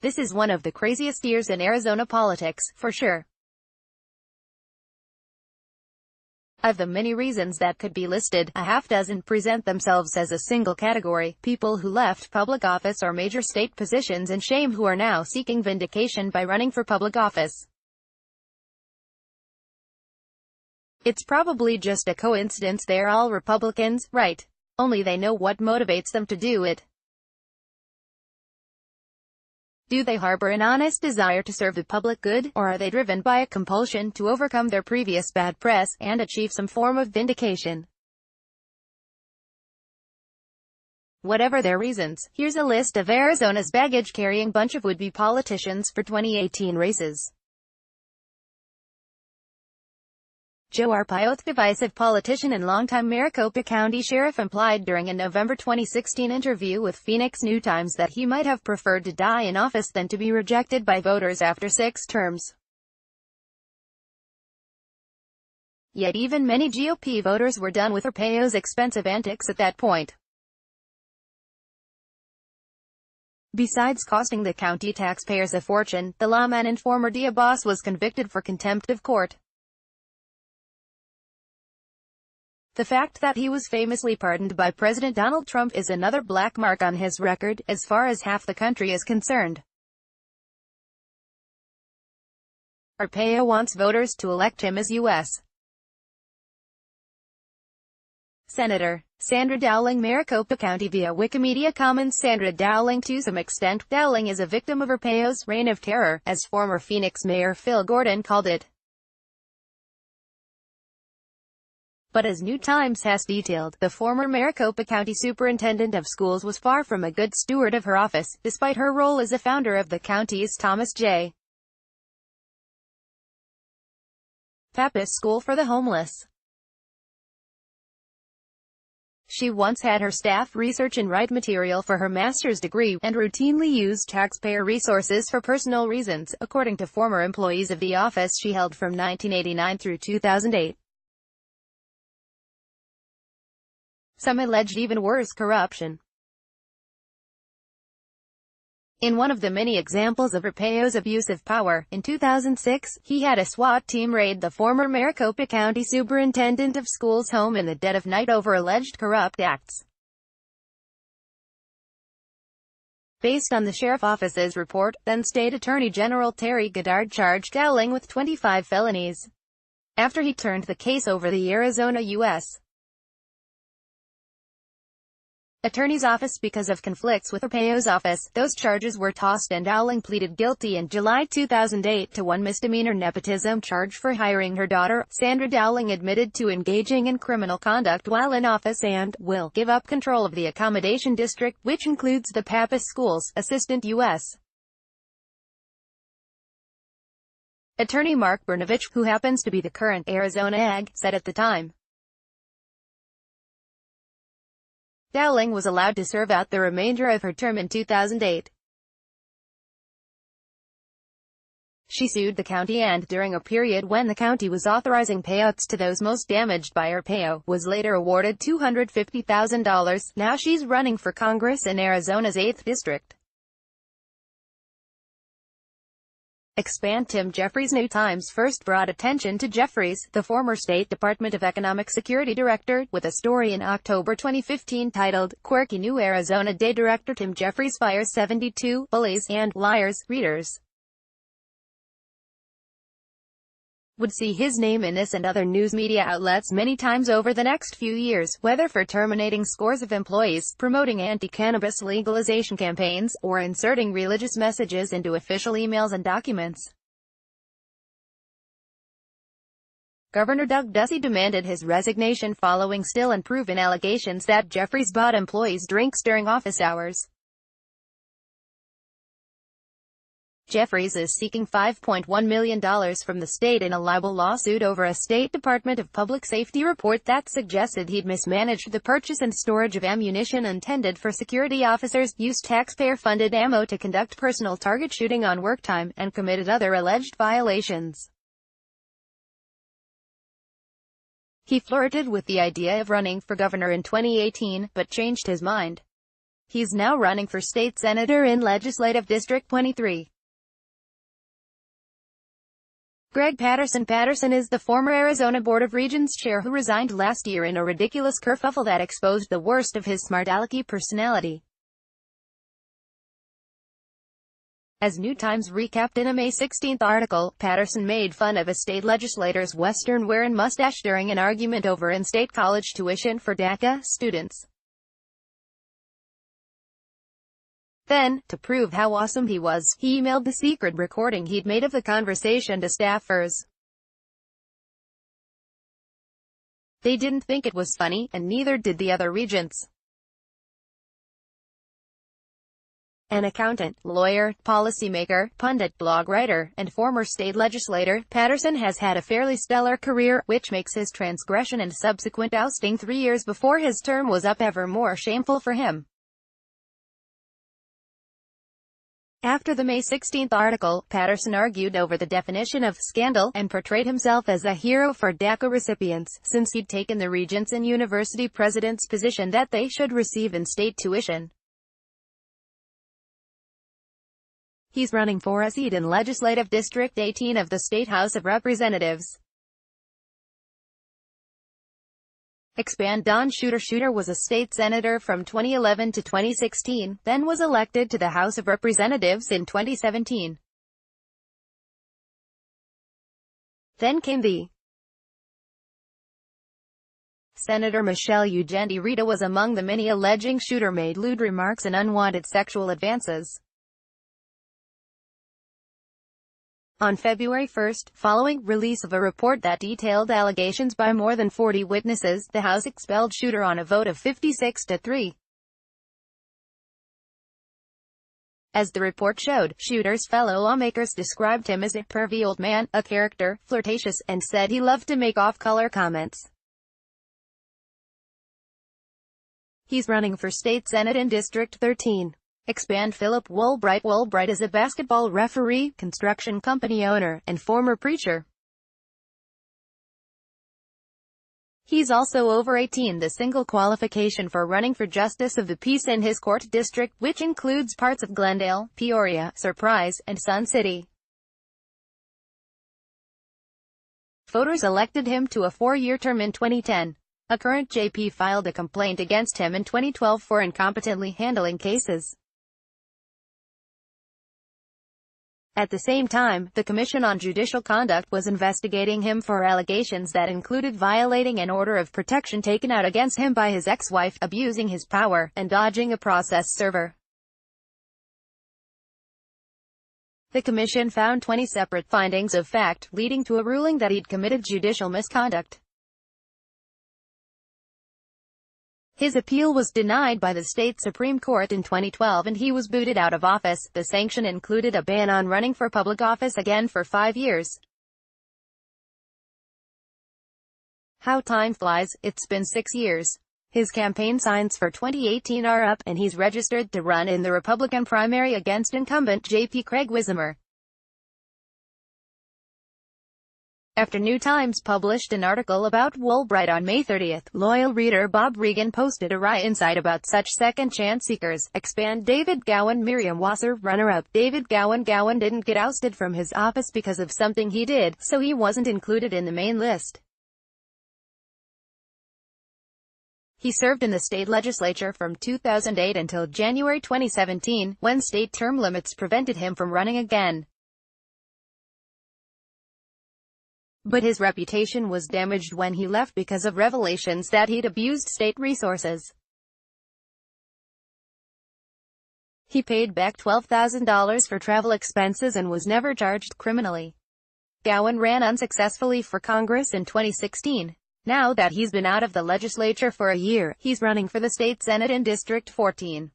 This is one of the craziest years in Arizona politics, for sure. Of the many reasons that could be listed, a half dozen present themselves as a single category: people who left public office or major state positions in shame who are now seeking vindication by running for public office. It's probably just a coincidence they're all Republicans, right? Only they know what motivates them to do it. Do they harbor an honest desire to serve the public good, or are they driven by a compulsion to overcome their previous bad press, and achieve some form of vindication? Whatever their reasons, here's a list of Arizona's baggage-carrying bunch of would-be politicians for 2018 races. Joe Arpaio, divisive politician and longtime Maricopa County Sheriff, implied during a November 2016 interview with Phoenix New Times that he might have preferred to die in office than to be rejected by voters after 6 terms. Yet even many GOP voters were done with Arpaio's expensive antics at that point. Besides costing the county taxpayers a fortune, the lawman and former DA boss was convicted for contempt of court. The fact that he was famously pardoned by President Donald Trump is another black mark on his record, as far as half the country is concerned. Arpaio wants voters to elect him as U.S. Senator Sandra Dowling, Maricopa County. Via Wikimedia Commons. Sandra Dowling. To some extent, Dowling is a victim of Arpaio's reign of terror, as former Phoenix Mayor Phil Gordon called it. But as New Times has detailed, the former Maricopa County Superintendent of Schools was far from a good steward of her office, despite her role as a founder of the county's Thomas J. Pappas School for the Homeless. She once had her staff research and write material for her master's degree, and routinely used taxpayer resources for personal reasons, according to former employees of the office she held from 1989 through 2008. Some alleged even worse corruption. In one of the many examples of Arpaio's abuse of power, in 2006, he had a SWAT team raid the former Maricopa County Superintendent of Schools' home in the dead of night over alleged corrupt acts. Based on the Sheriff's Office's report, then State Attorney General Terry Goddard charged Dowling with 25 felonies. After he turned the case over, the Arizona U.S. Attorney's Office because of conflicts with Arpaio's office, those charges were tossed and Dowling pleaded guilty in July 2008 to one misdemeanor nepotism charge for hiring her daughter. Sandra Dowling admitted to engaging in criminal conduct while in office and will give up control of the accommodation district, which includes the Pappas schools. Assistant U.S. Attorney Mark Brnovich, who happens to be the current Arizona AG, said at the time, Dowling was allowed to serve out the remainder of her term in 2008. She sued the county and, during a period when the county was authorizing payouts to those most damaged by Arpaio, was later awarded $250,000. Now she's running for Congress in Arizona's 8th District. Expand. Tim Jeffries. New Times first brought attention to Jeffries, the former State Department of Economic Security Director, with a story in October 2015 titled, "Quirky New Arizona Day Director Tim Jeffries Fires 72 Bullies and Liars." Readers would see his name in this and other news media outlets many times over the next few years, whether for terminating scores of employees, promoting anti-cannabis legalization campaigns, or inserting religious messages into official emails and documents. Governor Doug Ducey demanded his resignation following still unproven allegations that Jeffries bought employees drinks during office hours. Jeffries is seeking $5.1 million from the state in a libel lawsuit over a State Department of Public Safety report that suggested he'd mismanaged the purchase and storage of ammunition intended for security officers, used taxpayer-funded ammo to conduct personal target shooting on work time, and committed other alleged violations. He flirted with the idea of running for governor in 2018, but changed his mind. He's now running for state senator in Legislative District 23. Greg Patterson. Patterson is the former Arizona Board of Regents chair who resigned last year in a ridiculous kerfuffle that exposed the worst of his smart-alecky personality. As New Times recapped in a May 16 article, Patterson made fun of a state legislator's western wear and mustache during an argument over in-state college tuition for DACA students. Then, to prove how awesome he was, he emailed the secret recording he'd made of the conversation to staffers. They didn't think it was funny, and neither did the other regents. An accountant, lawyer, policymaker, pundit, blog writer, and former state legislator, Patterson has had a fairly stellar career, which makes his transgression and subsequent ousting 3 years before his term was up ever more shameful for him. After the May 16 article, Patterson argued over the definition of scandal, and portrayed himself as a hero for DACA recipients, since he'd taken the regents and university presidents' position that they should receive in-state tuition. He's running for a seat in Legislative District 18 of the State House of Representatives. Expand. Don Shooter. Shooter was a state senator from 2011 to 2016, then was elected to the House of Representatives in 2017. Then came the Senator Michelle Eugendi. Rita was among the many alleging Shooter made lewd remarks and unwanted sexual advances. On February 1, following release of a report that detailed allegations by more than 40 witnesses, the House expelled Shooter on a vote of 56-3. As the report showed, Shooter's fellow lawmakers described him as a pervy old man, a character, flirtatious, and said he loved to make off-color comments. He's running for state senate in District 13. Expand. Philip Woolbright. Woolbright is a basketball referee, construction company owner, and former preacher. He's also over 18, the single qualification for running for Justice of the Peace in his court district, which includes parts of Glendale, Peoria, Surprise, and Sun City. Voters elected him to a 4-year term in 2010. A current JP filed a complaint against him in 2012 for incompetently handling cases. At the same time, the Commission on Judicial Conduct was investigating him for allegations that included violating an order of protection taken out against him by his ex-wife, abusing his power, and dodging a process server. The Commission found 20 separate findings of fact, leading to a ruling that he'd committed judicial misconduct. His appeal was denied by the state Supreme Court in 2012 and he was booted out of office. The sanction included a ban on running for public office again for 5 years. How time flies, it's been 6 years. His campaign signs for 2018 are up, and he's registered to run in the Republican primary against incumbent J.P. Craig Wizmer. After New Times published an article about Woolbright on May 30, loyal reader Bob Regan posted a wry insight about such second-chance seekers. Expand. David Gowan. Merriam-Webster runner-up. David Gowan. Gowan didn't get ousted from his office because of something he did, so he wasn't included in the main list. He served in the state legislature from 2008 until January 2017, when state term limits prevented him from running again. But his reputation was damaged when he left because of revelations that he'd abused state resources. He paid back $12,000 for travel expenses and was never charged criminally. Gowan ran unsuccessfully for Congress in 2016. Now that he's been out of the legislature for a year, he's running for the state Senate in District 14.